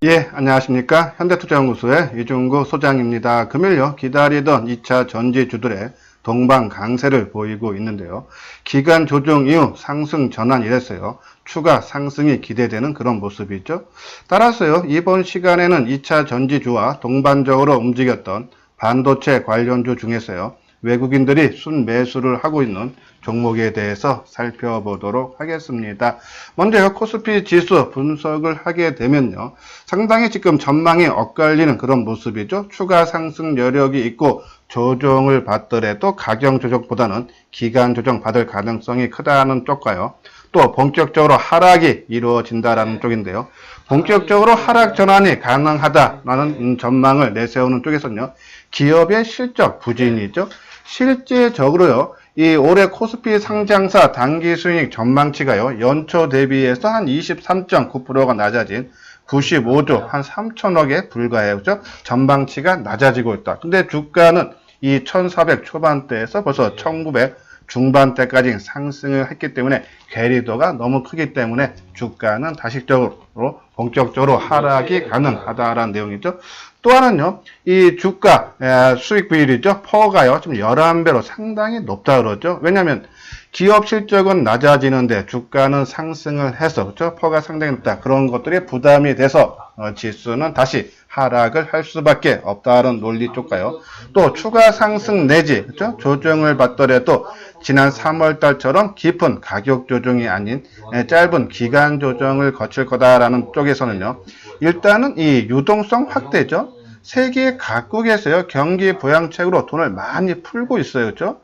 예, 안녕하십니까. 현대투자연구소의 이중구 소장입니다. 금일요, 기다리던 2차 전지주들의 동반 강세를 보이고 있는데요. 기간 조정 이후 상승 전환 이랬어요. 추가 상승이 기대되는 그런 모습이죠. 따라서요, 이번 시간에는 2차 전지주와 동반적으로 움직였던 반도체 관련주 중에서요, 외국인들이 순매수를 하고 있는 종목에 대해서 살펴보도록 하겠습니다. 먼저요, 코스피 지수 분석을 하게 되면요, 상당히 지금 전망이 엇갈리는 그런 모습이죠. 추가 상승 여력이 있고 조정을 받더라도 가격 조정보다는 기간 조정 받을 가능성이 크다는 쪽과요, 또 본격적으로 하락이 이루어진다라는 쪽인데요. 본격적으로 하락 전환이 가능하다라는 전망을 내세우는 쪽에서는요, 기업의 실적 부진이죠. 실제적으로요, 이 올해 코스피 상장사 단기 수익 전망치가요, 연초 대비해서 한 23.9%가 낮아진 95조 한 3천억에 불과해요. 그죠? 전망치가 낮아지고 있다. 근데 주가는 이 1400 초반대에서 벌써 1900 중반대까지 상승을 했기 때문에 괴리도가 너무 크기 때문에 주가는 다시적으로 본격적으로 하락이 가능하다라는 내용이죠. 또 하나는요, 이 주가 수익 비율이죠. 퍼가요, 지금 11배로 상당히 높다 그러죠. 왜냐하면 기업 실적은 낮아지는데 주가는 상승을 해서, 그렇죠? 퍼가 상당히 높다. 그런 것들이 부담이 돼서 지수는 다시 하락을 할 수밖에 없다는 논리 쪽가요. 또 추가 상승 내지, 그렇죠? 조정을 받더라도 지난 3월 달처럼 깊은 가격 조정이 아닌 짧은 기간 조정을 거칠 거다라는 쪽에서는요, 일단은 이 유동성 확대죠. 세계 각국에서요, 경기 부양책으로 돈을 많이 풀고 있어요. 그렇죠?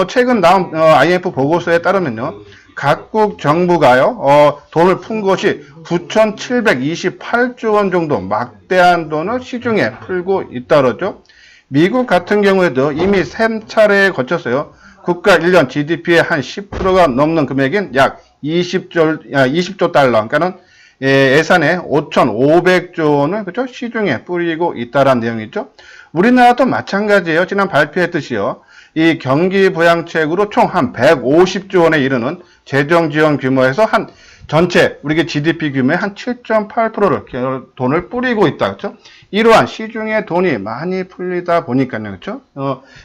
최근 나온 IMF 보고서에 따르면요, 각국 정부가요, 돈을 푼 것이 9,728조 원 정도 막대한 돈을 시중에 풀고 있다 그러죠. 미국 같은 경우에도 이미 3차례에 거쳤어요. 국가 1년 GDP의 한 10%가 넘는 금액인 약 20조 달러, 그러니까는 예산의 5,500조 원을, 그죠? 시중에 뿌리고 있다라는 내용이죠. 우리나라도 마찬가지예요. 지난 발표했듯이요, 이 경기 부양책으로 총 한 150조 원에 이르는 재정 지원 규모에서 한 전체 우리 GDP 규모의 한 7.8%를 돈을 뿌리고 있다. 그렇죠? 이러한 시중에 돈이 많이 풀리다 보니까요. 그렇죠?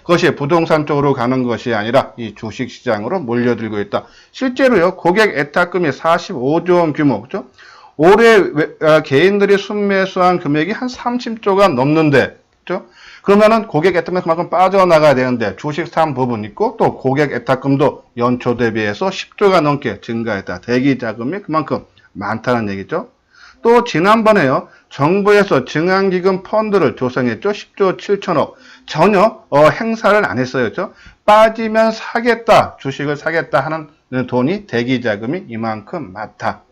그것이 부동산 쪽으로 가는 것이 아니라 이 주식 시장으로 몰려들고 있다. 실제로요, 고객 애탁금이 45조 원 규모. 그렇죠? 올해 개인들이 순매수한 금액이 한 30조가 넘는데, 그렇죠? 그러면은 고객 애탁금이 그만큼 빠져나가야 되는데 주식 산 부분 있고, 또 고객 애탁금도 연초 대비해서 10조가 넘게 증가했다. 대기 자금이 그만큼 많다는 얘기죠. 또 지난번에요, 정부에서 증안기금 펀드를 조성했죠. 10조 7천억. 전혀 행사를 안 했어요. 그렇죠? 빠지면 사겠다, 주식을 사겠다 하는 돈이, 대기 자금이 이만큼 많다.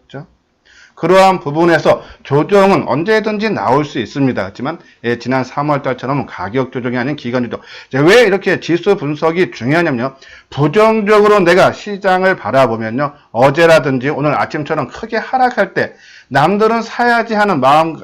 그러한 부분에서 조정은 언제든지 나올 수 있습니다. 하지만 지난 3월달처럼 가격 조정이 아닌 기간 조정. 왜 이렇게 지수 분석이 중요하냐면요, 부정적으로 내가 시장을 바라보면요, 어제라든지 오늘 아침처럼 크게 하락할 때 남들은 사야지 하는 마음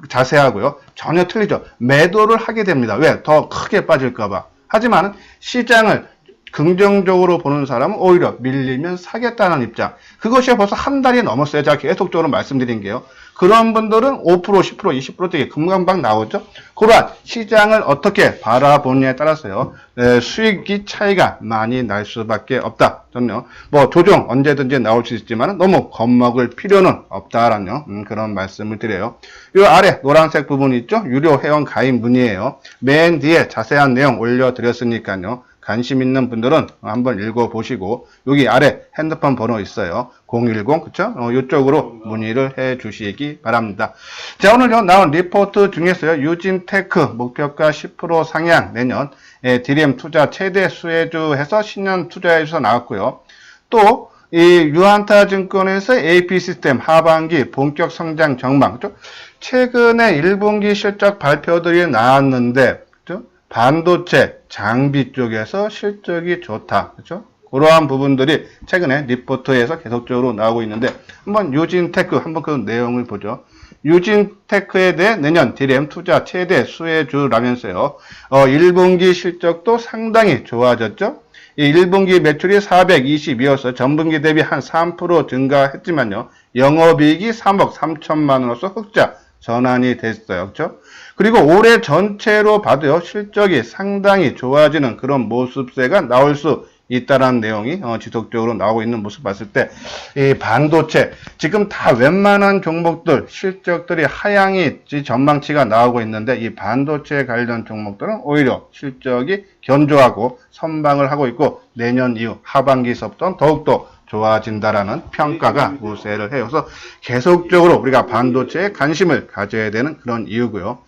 자세하고요, 전혀 틀리죠. 매도를 하게 됩니다. 왜? 더 크게 빠질까봐. 하지만 시장을 긍정적으로 보는 사람은 오히려 밀리면 사겠다는 입장. 그것이 벌써 한 달이 넘었어요. 제가 계속적으로 말씀드린 게요. 그런 분들은 5%, 10%, 20% 되게 금방방 나오죠. 그러한 시장을 어떻게 바라보느냐에 따라서요, 수익이 차이가 많이 날 수밖에 없다. 저는요, 뭐 조정 언제든지 나올 수 있지만 너무 겁먹을 필요는 없다라는 그런 말씀을 드려요. 이 아래 노란색 부분 있죠? 유료 회원 가입 문의예요. 맨 뒤에 자세한 내용 올려드렸으니까요, 관심 있는 분들은 한번 읽어보시고, 여기 아래 핸드폰 번호 있어요. 010, 그쵸? 이쪽으로 문의를 해 주시기 바랍니다. 자, 오늘 나온 리포트 중에서요, 유진테크 목표가 10% 상향, 내년 DRAM 투자 최대 수혜주 해서 신년 투자해서 나왔고요. 또 이 유한타 증권에서 AP 시스템 하반기 본격 성장 전망, 그죠? 최근에 1분기 실적 발표들이 나왔는데, 그죠? 반도체, 장비 쪽에서 실적이 좋다. 그렇죠? 그러한 부분들이 최근에 리포트에서 계속적으로 나오고 있는데, 한번 유진테크 한번 그 내용을 보죠. 유진테크에 대해 내년 DRAM 투자 최대 수혜주라면서요. 1분기 실적도 상당히 좋아졌죠. 이 1분기 매출이 422여서 전분기 대비 한 3% 증가했지만요, 영업이익이 3억 3천만 원으로서 흑자 전환이 됐어요. 그렇죠? 그리고 올해 전체로 봐도요, 실적이 상당히 좋아지는 그런 모습세가 나올 수 있다라는 내용이 지속적으로 나오고 있는 모습 봤을 때, 이 반도체, 지금 다 웬만한 종목들, 실적들이 하향이 전망치가 나오고 있는데, 이 반도체 관련 종목들은 오히려 실적이 견조하고 선방을 하고 있고, 내년 이후 하반기서부터 더욱더 좋아진다라는 평가가 우세를 해요. 그래서 계속적으로 우리가 반도체에 관심을 가져야 되는 그런 이유고요.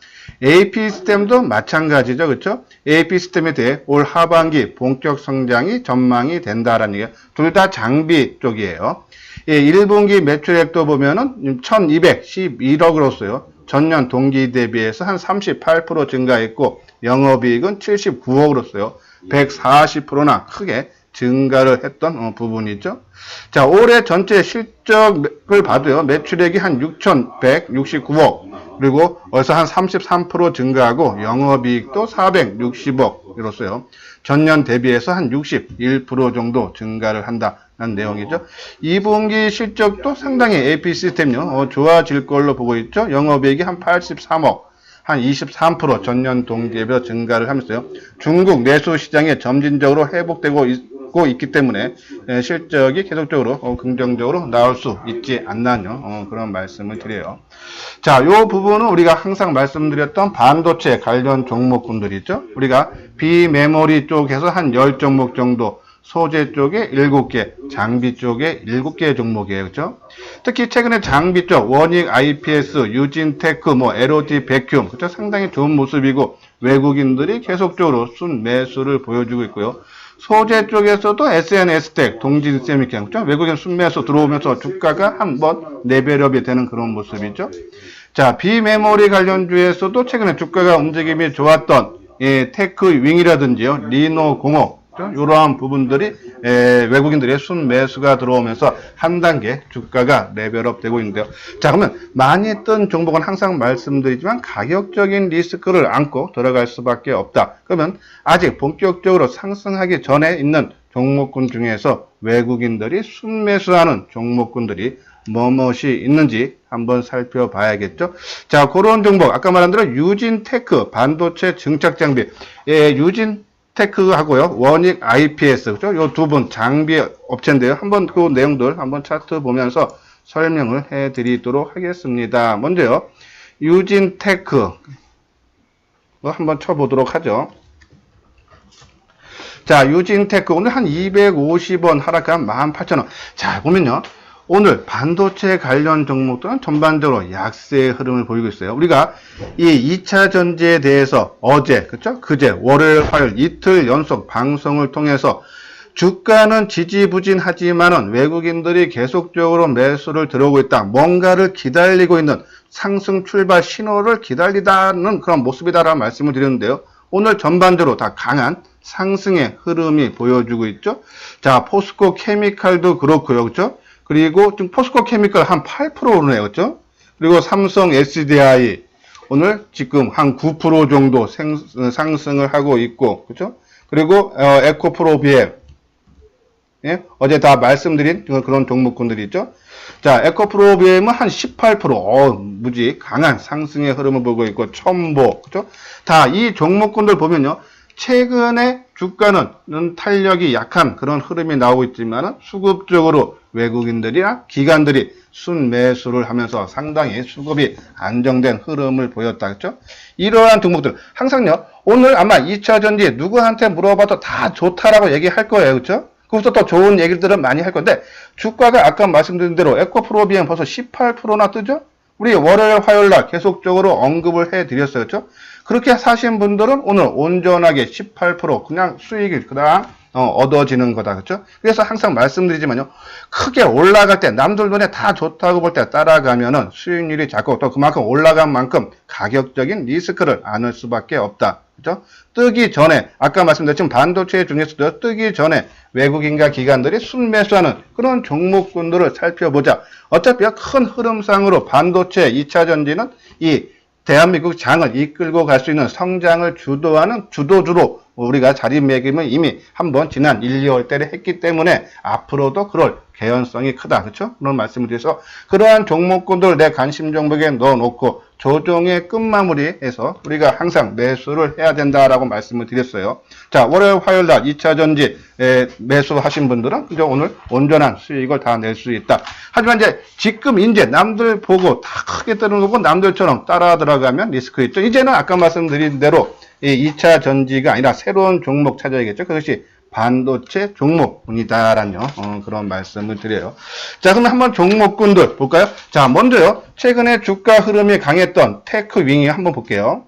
AP 시스템도 마찬가지죠. 그렇죠? AP 시스템에 대해 올 하반기 본격 성장이 전망이 된다라는 얘기예요. 둘 다 장비 쪽이에요. 1분기 매출액도 보면은 1211억으로서요. 전년 동기 대비해서 한 38% 증가했고 영업이익은 79억으로서요. 140%나 크게 증가를 했던 부분이죠. 자, 올해 전체 실적을 봐도요. 매출액이 한 6,169억, 그리고 어서 한 33% 증가하고 영업이익도 460억으로서요. 전년 대비해서 한 61% 정도 증가를 한다는 내용이죠. 2분기 실적도 상당히 AP 시스템요. 좋아질 걸로 보고 있죠. 영업이익이 한 83억. 한 23% 전년 동기에 증가를 하면서요. 중국 내수 시장에 점진적으로 회복되고 있기 때문에 실적이 계속적으로 긍정적으로 나올 수 있지 않나요? 그런 말씀을 드려요. 자, 요 부분은 우리가 항상 말씀드렸던 반도체 관련 종목군들이 있죠. 우리가 비메모리 쪽에서 한 10종목 정도, 소재 쪽에 7개, 장비 쪽에 7개 종목이에요. 그렇죠? 특히 최근에 장비 쪽, 원익 IPS, 유진테크, LOD 백큐ම්, 그렇죠? 상당히 좋은 모습이고 외국인들이 계속적으로 순매수를 보여주고 있고요. 소재 쪽에서도 SNS텍, 동진세미캠, 그렇죠? 외국인 순매수 들어오면서 주가가 한번 레벨업이 되는 그런 모습이죠. 자, 비메모리 관련주에서도 최근에 주가가 움직임이 좋았던 테크윙이라든지요, 리노공업, 이러한 부분들이 외국인들의 순매수가 들어오면서 한 단계 주가가 레벨업 되고 있는데요. 자, 그러면 많이 했던 종목은 항상 말씀드리지만 가격적인 리스크를 안고 들어갈 수밖에 없다. 그러면 아직 본격적으로 상승하기 전에 있는 종목군 중에서 외국인들이 순매수하는 종목군들이 무엇이 있는지 한번 살펴봐야겠죠. 자, 그런 종목, 아까 말한 대로 유진테크, 반도체 증착장비, 유진 테크하고요, 원익 IPS, 그죠? 요 두 분 장비 업체인데요. 한번 그 내용들 한번 차트 보면서 설명을 해 드리도록 하겠습니다. 먼저요, 유진테크 한번 쳐보도록 하죠. 자, 유진테크 오늘 한 250원 하락한 18,000원. 자, 보면요. 오늘 반도체 관련 종목들은 전반적으로 약세의 흐름을 보이고 있어요. 우리가 이 2차 전지에 대해서 어제, 그쵸? 그제, 월요일, 화요일 이틀 연속 방송을 통해서 주가는 지지부진하지만은 외국인들이 계속적으로 매수를 들어오고 있다. 뭔가를 기다리고 있는 상승 출발 신호를 기다리다는 그런 모습이다라는 말씀을 드렸는데요. 오늘 전반적으로 다 강한 상승의 흐름이 보여주고 있죠. 자, 포스코 케미칼도 그렇고요. 그쵸? 그리고 지금 포스코 케미칼 한 8% 오르네요. 그렇죠? 그리고 삼성 SDI 오늘 지금 한 9% 정도 상승을 하고 있고, 그렇죠? 그리고 에코프로비엠, 예? 어제 다 말씀드린 그런 종목군들이 있죠. 자, 에코프로비엠은 한 18%, 무지 강한 상승의 흐름을 보고 있고, 첨보, 그렇죠? 다 이 종목군들 보면요. 최근에 주가는 탄력이 약한 그런 흐름이 나오고 있지만 수급적으로 외국인들이나 기관들이 순매수를 하면서 상당히 수급이 안정된 흐름을 보였다. 그렇죠? 이러한 종목들 항상요. 오늘 아마 2차 전지 누구한테 물어봐도 다 좋다라고 얘기할 거예요. 그렇죠? 그것도 더 좋은 얘기들은 많이 할 건데 주가가 아까 말씀드린 대로 에코프로비엠 벌써 18%나 뜨죠? 우리 월요일 화요일 날 계속적으로 언급을 해 드렸어요. 그렇죠? 그렇게 사신 분들은 오늘 온전하게 18% 그냥 수익이 그냥 얻어지는 거다. 그렇죠? 그래서 항상 말씀드리지만요. 크게 올라갈 때 남들 눈에 다 좋다고 볼 때 따라가면은 수익률이 작고 또 그만큼 올라간 만큼 가격적인 리스크를 안을 수밖에 없다. 그렇죠? 뜨기 전에 아까 말씀드렸지만 반도체 중에서도 뜨기 전에 외국인과 기관들이 순매수하는 그런 종목군들을 살펴보자. 어차피 큰 흐름상으로 반도체 2차 전지는 이 대한민국 장을 이끌고 갈 수 있는 성장을 주도하는 주도주로 우리가 자리매김을 이미 한번 지난 1, 2월 달에 했기 때문에 앞으로도 그럴 개연성이 크다. 그렇죠? 그런 말씀을 드려서 그러한 종목군들 내 관심 종목에 넣어놓고 조정의 끝마무리해서 우리가 항상 매수를 해야 된다라고 말씀을 드렸어요. 자, 월요일, 화요일 날 2차 전지 매수하신 분들은 이제 오늘 온전한 수익을 다 낼 수 있다. 하지만 이제 지금 이제 남들 보고 다 크게 뜨는 거고 남들처럼 따라 들어가면 리스크 있죠. 이제는 아까 말씀드린 대로 이 2차 전지가 아니라 새로운 종목 찾아야겠죠. 그것이 반도체 종목군이다라는 그런 말씀을 드려요. 자, 그럼 한번 종목군들 볼까요? 자, 먼저요. 최근에 주가 흐름이 강했던 테크윙이 한번 볼게요.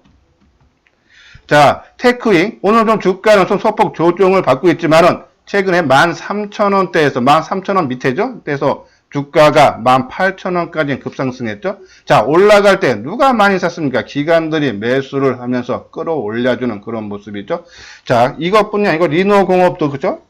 자, 테크윙 오늘 좀 주가는 좀 소폭 조정을 받고 있지만은 최근에 13,000원대에서 13,000원 밑에죠. 그래서 주가가 18,000원까지 급상승했죠. 자, 올라갈 때 누가 많이 샀습니까? 기관들이 매수를 하면서 끌어올려주는 그런 모습이죠. 자, 이것뿐이 아니고 리노공업도 그죠?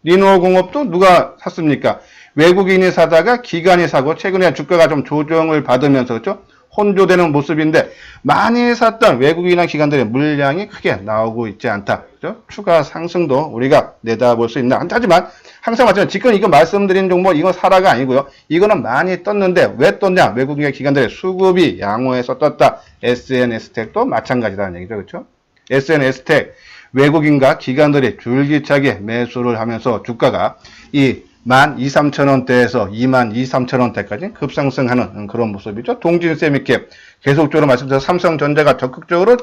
리노공업도 누가 샀습니까? 외국인이 사다가 기관이 사고 최근에 주가가 좀 조정을 받으면서 그죠? 혼조되는 모습인데 많이 샀던 외국인이나 기관들의 물량이 크게 나오고 있지 않다. 그죠? 추가 상승도 우리가 내다볼 수 있나. 하지만 항상 마찬가지 지금 이거 말씀드린 종목 이거 사라가 아니고요. 이거는 많이 떴는데 왜 떴냐? 외국인과 기관들의 수급이 양호해서 떴다. SNS텍도 마찬가지다는 얘기죠. 그렇죠? SNS텍 외국인과 기관들이 줄기차게 매수를 하면서 주가가 이 12,000~13,000원대에서 22,000~23,000원대까지 급상승하는 그런 모습이죠. 동진세미캡 계속적으로 말씀드려 삼성전자가 적극적으로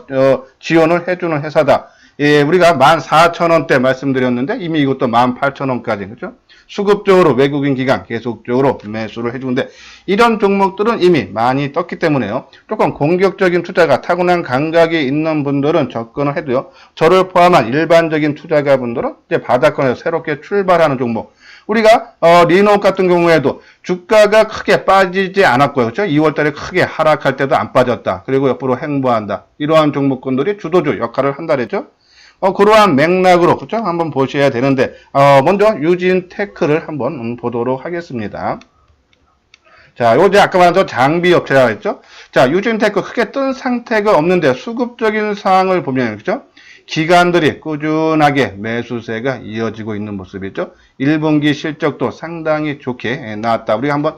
지원을 해주는 회사다. 예, 우리가 14,000원대 말씀드렸는데 이미 이것도 18,000원까지 그죠? 수급적으로 외국인 기관 계속적으로 매수를 해주는데 이런 종목들은 이미 많이 떴기 때문에요. 조금 공격적인 투자가 타고난 감각이 있는 분들은 접근을 해도요. 저를 포함한 일반적인 투자가분들은 이제 바닥권에서 새롭게 출발하는 종목. 우리가 리노 같은 경우에도 주가가 크게 빠지지 않았고요. 그렇죠? 2월 달에 크게 하락할 때도 안 빠졌다. 그리고 옆으로 횡보한다. 이러한 종목군들이 주도주 역할을 한다 그랬죠? 그러한 맥락으로 그렇죠? 한번 보셔야 되는데 먼저 유진테크를 한번 보도록 하겠습니다. 자, 요제 아까 말한 장비 업체라고 했죠? 자, 유진테크 크게 뜬 상태가 없는데 수급적인 상황을 보면 그렇죠? 기관들이 꾸준하게 매수세가 이어지고 있는 모습이죠. 1분기 실적도 상당히 좋게 나왔다. 우리가 한번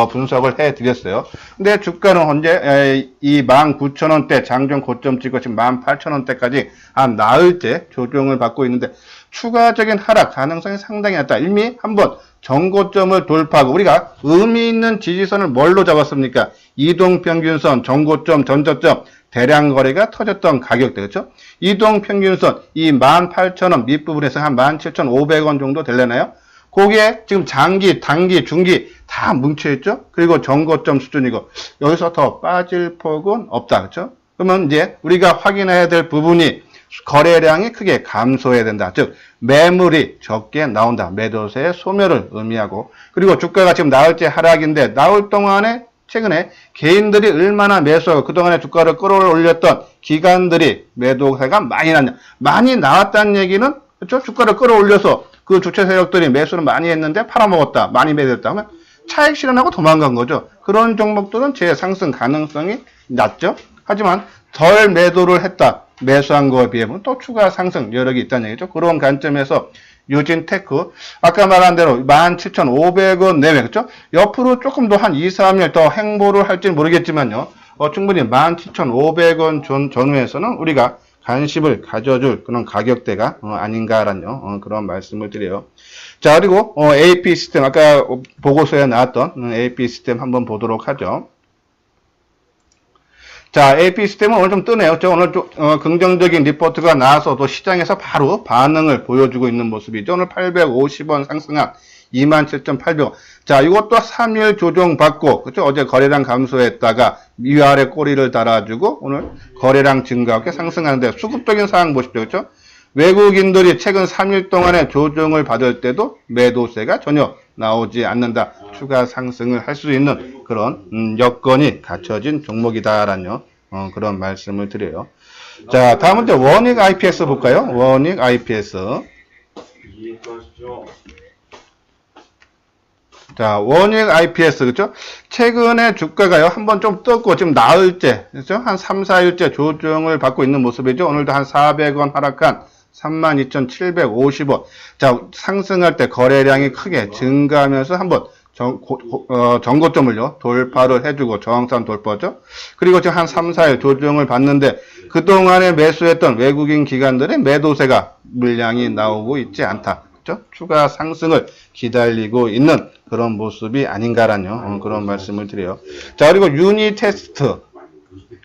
분석을 해드렸어요. 근데 주가는 현재 이 19,000원대 장중 고점 찍고 지금 18,000원대까지 한 나흘째 조정을 받고 있는데 추가적인 하락 가능성이 상당히 낮다. 이미 한번 전고점을 돌파하고 우리가 의미 있는 지지선을 뭘로 잡았습니까? 이동평균선, 전고점, 전저점 대량 거래가 터졌던 가격대, 그렇죠? 이동평균선, 이 18,000원 밑부분에서 한 17,500원 정도 되려나요? 그게 지금 장기, 단기, 중기 다 뭉쳐있죠? 그리고 전고점 수준이고, 여기서 더 빠질 폭은 없다, 그렇죠? 그러면 이제 우리가 확인해야 될 부분이 거래량이 크게 감소해야 된다. 즉, 매물이 적게 나온다. 매도세의 소멸을 의미하고, 그리고 주가가 지금 나흘째 하락인데, 나흘 동안에 최근에 개인들이 얼마나 매수하고 그동안에 주가를 끌어올렸던 기관들이 매도세가 많이 났냐. 많이 나왔다는 얘기는 그렇죠? 주가를 끌어올려서 그 주체 세력들이 매수를 많이 했는데 팔아먹었다. 많이 매도했다 하면 차익 실현하고 도망간 거죠. 그런 종목들은 재상승 가능성이 낮죠. 하지만 덜 매도를 했다. 매수한 거에 비하면 또 추가 상승 여력이 있다는 얘기죠. 그런 관점에서 유진테크 아까 말한 대로 17,500원 내외 그렇죠? 옆으로 조금 더 한 2, 3일 더 행보를 할지는 모르겠지만요. 충분히 17,500원 전후에서는 우리가 관심을 가져줄 그런 가격대가 아닌가라는 그런 말씀을 드려요. 자, 그리고 AP 시스템 아까 보고서에 나왔던 AP 시스템 한번 보도록 하죠. 자, AP 시스템은 오늘 좀 뜨네요. 오늘 긍정적인 리포트가 나와서도 시장에서 바로 반응을 보여주고 있는 모습이죠. 오늘 850원 상승한 27,800원. 자, 이것도 3일 조정받고, 그죠? 어제 거래량 감소했다가 위아래 꼬리를 달아주고 오늘 거래량 증가하게 상승하는데 수급적인 상황 보십시오. 그죠? 외국인들이 최근 3일 동안에 조정을 받을 때도 매도세가 전혀 나오지 않는다. 추가 상승을 할 수 있는 그런 여건이 갖춰진 종목이다라는 그런 말씀을 드려요. 자, 다음은 이제 원익 IPS 볼까요? 원익 IPS. 자, 원익 IPS, 그죠? 최근에 주가가요, 한번 좀 떴고, 지금 나흘째, 그죠? 한 3, 4일째 조정을 받고 있는 모습이죠. 오늘도 한 400원 하락한 32,750원. 자, 상승할 때 거래량이 크게 증가하면서 한번 전고점을요, 돌파를 해주고 저항선 돌파죠. 그리고 지금 한 3, 4일 조정을 받는데 그동안에 매수했던 외국인 기관들의 매도세가 물량이 나오고 있지 않다. 그렇죠? 추가 상승을 기다리고 있는 그런 모습이 아닌가라는 그런 말씀을 드려요. 자, 그리고 유니 테스트.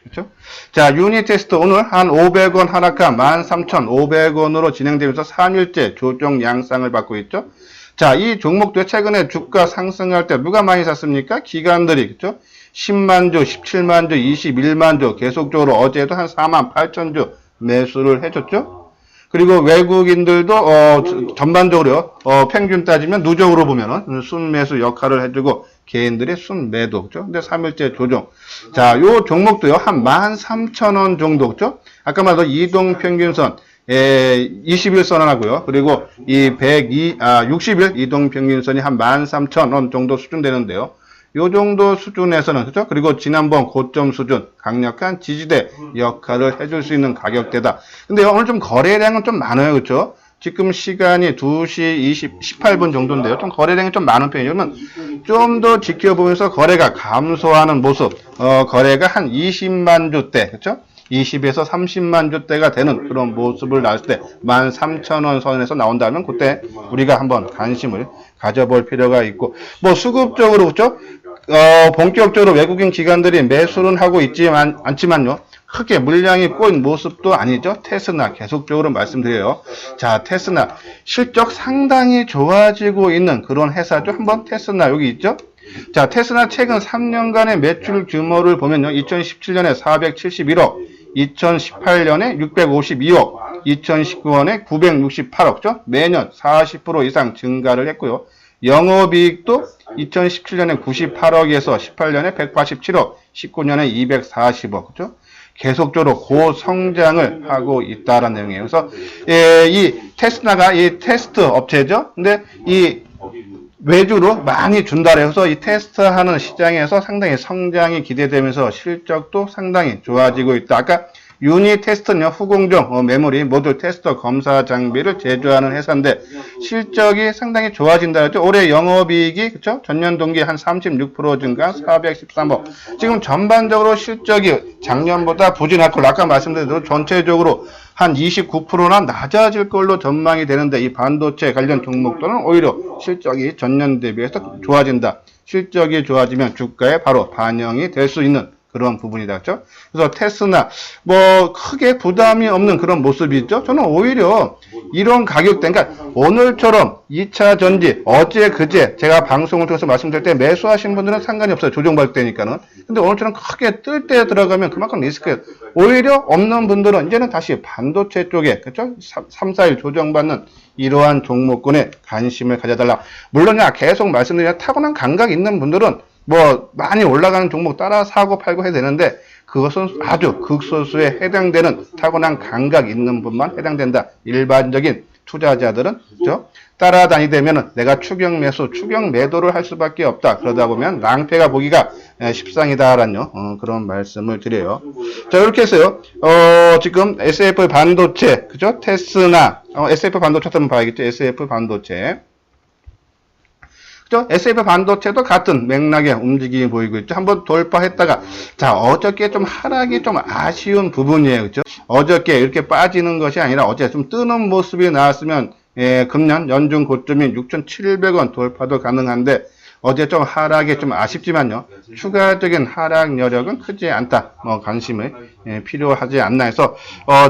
그렇죠? 자, 유니 테스트 오늘 한 500원 하락한 13,500원으로 진행되면서 3일째 조정 양상을 받고 있죠. 자, 이 종목도 최근에 주가 상승할 때 누가 많이 샀습니까? 기관들이, 그죠? 10만 주, 17만 주, 21만 주, 계속적으로 어제도 한 4만 8천 주 매수를 해줬죠? 그리고 외국인들도, 전반적으로, 평균 따지면 누적으로 보면은 순매수 역할을 해주고, 개인들의 순매도, 그죠? 근데 3일째 조정. 자, 요 종목도요, 한 13,000원 정도, 그죠? 아까 말한 이동평균선, 21선을 하고요. 그리고 이 60일 이동평균선이 한 13,000원 정도 수준 되는데요. 요 정도 수준에서는, 그죠? 그리고 지난번 고점 수준, 강력한 지지대 역할을 해줄 수 있는 가격대다. 근데 오늘 좀 거래량은 좀 많아요. 그죠? 지금 시간이 2시 18분 정도인데요. 좀 거래량이 좀 많은 편이에요. 그러면 좀 더 지켜보면서 거래가 감소하는 모습, 거래가 한 20만 주대, 그죠? 20에서 30만 주대가 되는 그런 모습을 나왔을 때 13,000원 선에서 나온다면 그때 우리가 한번 관심을 가져볼 필요가 있고, 뭐 수급적으로, 그렇죠? 본격적으로 외국인 기관들이 매수는 하고 있지만 않지만요, 크게 물량이 꼬인 모습도 아니죠. 테스나 계속적으로 말씀드려요. 자, 테스나 실적 상당히 좋아지고 있는 그런 회사죠. 한번 테스나 여기 있죠. 자, 테스나 최근 3년간의 매출 규모를 보면요, 2017년에 471억, 2018년에 652억, 2019년에 968억죠. 매년 40% 이상 증가를 했고요. 영업이익도 2017년에 98억에서 18년에 187억, 19년에 240억, 그죠? 계속적으로 고성장을 하고 있다라는 내용이에요. 그래서 이 테스나가 이 테스트 업체죠. 근데 이 외주로 많이 준다 그래서 이 테스트하는 시장에서 상당히 성장이 기대되면서 실적도 상당히 좋아지고 있다. 아까 유니 테스트는요, 후공정, 메모리, 모듈 테스터 검사 장비를 제조하는 회사인데 실적이 상당히 좋아진다 그랬죠. 올해 영업이익이, 그쵸? 전년 동기 한 36% 증가 413억. 지금 전반적으로 실적이 작년보다 부진할 걸로 아까 말씀드린 대로 전체적으로 한 29%나 낮아질 걸로 전망이 되는데 이 반도체 관련 종목들은 오히려 실적이 전년 대비해서 좋아진다. 실적이 좋아지면 주가에 바로 반영이 될 수 있는 그런 부분이다. 그렇죠? 그래서 테스나 뭐 크게 부담이 없는 그런 모습이죠. 저는 오히려 이런 가격대, 그러니까 오늘처럼 2차 전지, 어제 그제 제가 방송을 통해서 말씀드릴 때 매수하신 분들은 상관이 없어요. 조정받을 때니까는. 근데 오늘처럼 크게 뜰 때 들어가면 그만큼 리스크예요. 오히려 없는 분들은 이제는 다시 반도체 쪽에, 그렇죠? 3, 4일 조정받는 이러한 종목군에 관심을 가져달라. 물론 계속 말씀드리면 타고난 감각이 있는 분들은 뭐 많이 올라가는 종목 따라 사고 팔고 해야 되는데 그것은 아주 극소수에 해당되는 타고난 감각 있는 분만 해당된다. 일반적인 투자자들은, 그죠? 따라다니되면 내가 추격 매수, 추격 매도를 할 수밖에 없다. 그러다 보면 낭패가 보기가 십상이다라는 그런 말씀을 드려요. 자, 이렇게 해서요. 지금 SF 반도체, 그죠? 테스나, SF 반도체 한번 봐야겠죠? SF 반도체. SF 반도체도 같은 맥락의 움직임이 보이고 있죠. 한번 돌파했다가, 자, 어저께 좀 하락이 좀 아쉬운 부분이에요. 그죠? 어저께 이렇게 빠지는 것이 아니라 어제 좀 뜨는 모습이 나왔으면, 금년 연중 고점인 6,700원 돌파도 가능한데, 어제 좀 하락이 좀 아쉽지만요. 추가적인 하락 여력은 크지 않다. 관심을 필요하지 않나 해서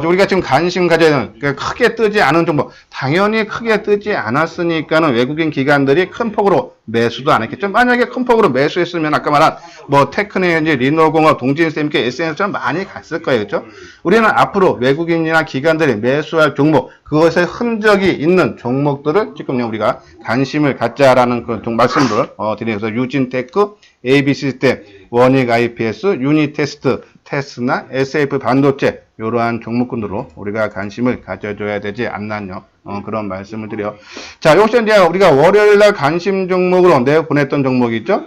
우리가 지금 관심 가져야 되는 크게 뜨지 않은 종목. 당연히 크게 뜨지 않았으니까는 외국인 기관들이 큰 폭으로 매수도 안 했겠죠. 만약에 큰 폭으로 매수했으면 아까 말한 뭐 테크노로지, 리노공업, 동진세미케, SNS처럼 많이 갔을 거예요. 그렇죠? 우리는 앞으로 외국인이나 기관들이 매수할 종목, 그것의 흔적이 있는 종목들을 지금 우리가 관심을 갖자라는 그런 말씀을 드리면서 유진테크, AB시스템, 원익 IPS, 유니테스트, 테스나, SF 반도체 이러한 종목군으로 우리가 관심을 가져줘야 되지 않나요? 그런 말씀을 드려. 자, 이것이 이제 우리가 월요일날 관심 종목으로 내보냈던 종목이 있죠.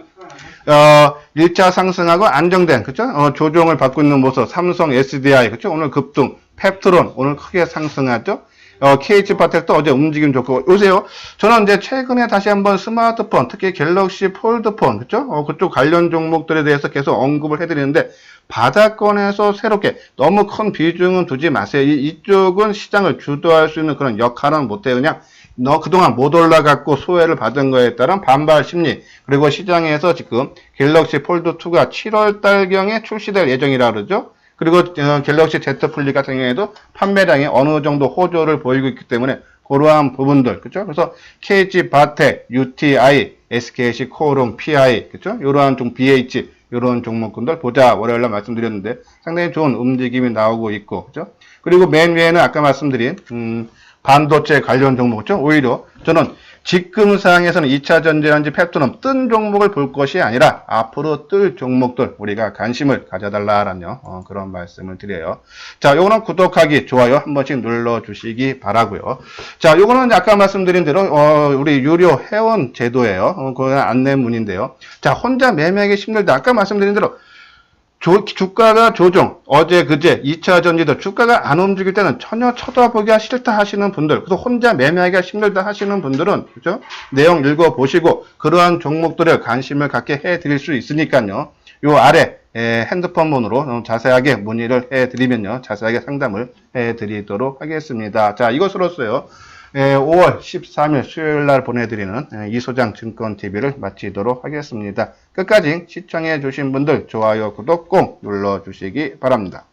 1차 상승하고 안정된, 그쵸? 조정을 받고 있는 모습, 삼성 SDI, 그쵸? 오늘 급등, 펩트론, 오늘 크게 상승하죠? KH바텍도 어제 움직임 좋고, 요새요, 저는 이제 최근에 다시 한번 스마트폰, 특히 갤럭시 폴드폰, 그죠? 그쪽 관련 종목들에 대해서 계속 언급을 해드리는데, 바닥권에서 새롭게 너무 큰 비중은 두지 마세요. 이쪽은 시장을 주도할 수 있는 그런 역할은 못해요. 그냥 너 그동안 못 올라갔고 소외를 받은 거에 따른 반발 심리, 그리고 시장에서 지금 갤럭시 폴드2가 7월 달경에 출시될 예정이라 그러죠. 그리고 갤럭시 Z 플립 같은 경우에도 판매량이 어느 정도 호조를 보이고 있기 때문에 그러한 부분들, 그죠? 그래서 KG 바텍, UTI, SKC 코오롱, PI, 그죠? 이러한 좀 BH, 이런 종목군들 보자 월요일날 말씀드렸는데 상당히 좋은 움직임이 나오고 있고, 그죠? 그리고 맨 위에는 아까 말씀드린 반도체 관련 종목, 그죠? 오히려 저는 지금 상황에서는 2차 전지라든지 펩토는 뜬 종목을 볼 것이 아니라 앞으로 뜰 종목들 우리가 관심을 가져달라라는 그런 말씀을 드려요. 자, 요거는 구독하기, 좋아요 한 번씩 눌러주시기 바라고요. 자, 요거는 아까 말씀드린 대로 우리 유료 회원 제도예요. 그건 안내문인데요. 자, 혼자 매매하기 힘들다. 아까 말씀드린 대로 주가가 조정, 어제 그제 2차 전지도 주가가 안 움직일 때는 전혀 쳐다보기가 싫다 하시는 분들, 그래서 혼자 매매하기가 힘들다 하시는 분들은, 그죠? 내용 읽어보시고 그러한 종목들에 관심을 갖게 해드릴 수 있으니까요. 요 아래 핸드폰으로 자세하게 문의를 해드리면요, 자세하게 상담을 해드리도록 하겠습니다. 자, 이것으로써요 5월 13일 수요일 날 보내드리는 이소장 증권TV를 마치도록 하겠습니다. 끝까지 시청해 주신 분들 좋아요, 구독 꼭 눌러주시기 바랍니다.